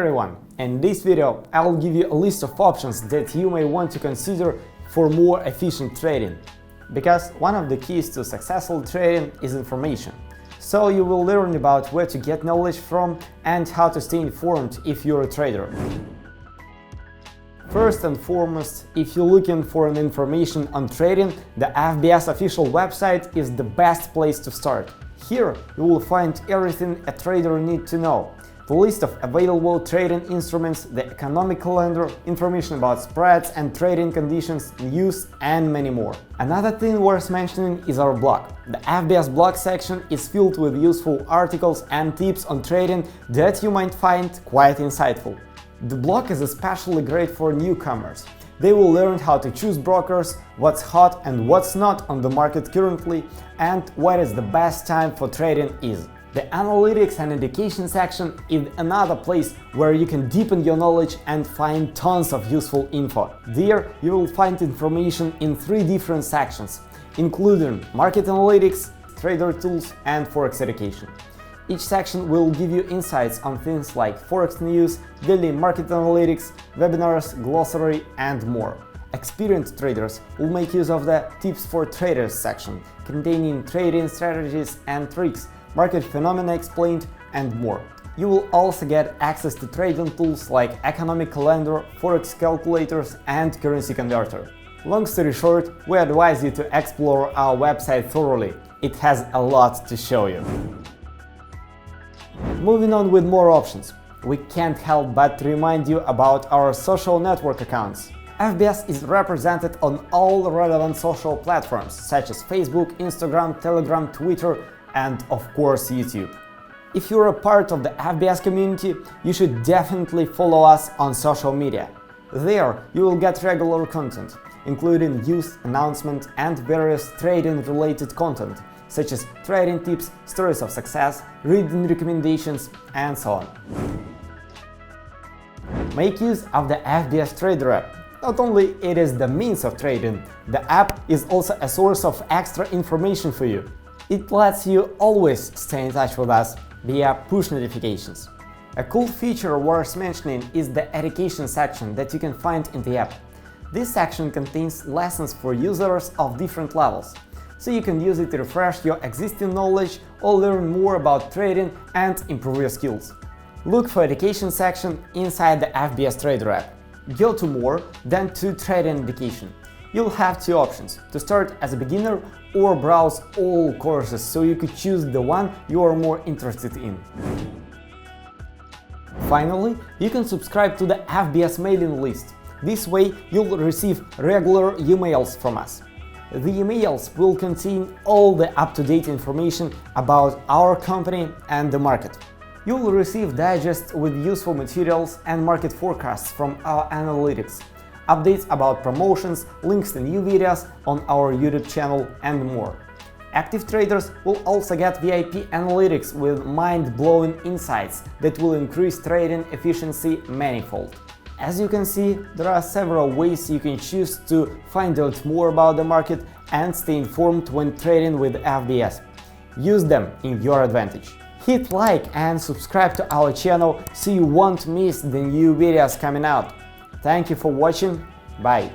Hi everyone! In this video I'll give you a list of options that you may want to consider for more efficient trading. Because one of the keys to successful trading is information. So you will learn about where to get knowledge from and how to stay informed if you're a trader. First and foremost, if you're looking for an information on trading, the FBS official website is the best place to start. Here you will find everything a trader needs to know. The list of available trading instruments, the economic calendar, information about spreads and trading conditions, news, and many more. Another thing worth mentioning is our blog. The FBS blog section is filled with useful articles and tips on trading that you might find quite insightful. The blog is especially great for newcomers. They will learn how to choose brokers, what's hot and what's not on the market currently, and what is the best time for trading is. The analytics and education section is another place where you can deepen your knowledge and find tons of useful info. There you will find information in 3 different sections, including market analytics, trader tools, and forex education. Each section will give you insights on things like forex news, daily market analytics, webinars, glossary, and more. Experienced traders will make use of the Tips for Traders section, containing trading strategies and tricks, market phenomena explained, and more. You will also get access to trading tools like economic calendar, forex calculators, and currency converter. Long story short, we advise you to explore our website thoroughly. It has a lot to show you. Moving on with more options, we can't help but to remind you about our social network accounts. FBS is represented on all relevant social platforms such as Facebook, Instagram, Telegram, Twitter, and of course YouTube. If you're a part of the FBS community, you should definitely follow us on social media. There you will get regular content, including news, announcements, and various trading related content, such as trading tips, stories of success, reading recommendations, and so on. Make use of the FBS Trader app. Not only it is the means of trading, the app is also a source of extra information for you. It lets you always stay in touch with us via push notifications. A cool feature worth mentioning is the education section that you can find in the app. This section contains lessons for users of different levels, so you can use it to refresh your existing knowledge or learn more about trading and improve your skills. Look for education section inside the FBS Trader app. Go to More, then to Trading Education. You'll have 2 options, to start as a beginner or browse all courses so you could choose the one you are more interested in. Finally, you can subscribe to the FBS mailing list. This way you'll receive regular emails from us. The emails will contain all the up-to-date information about our company and the market. You will receive digests with useful materials and market forecasts from our analytics, updates about promotions, links to new videos on our YouTube channel, and more. Active traders will also get VIP analytics with mind-blowing insights that will increase trading efficiency manifold. As you can see, there are several ways you can choose to find out more about the market and stay informed when trading with FBS. Use them in your advantage. Hit like and subscribe to our channel so you won't miss the new videos coming out. Thank you for watching. Bye.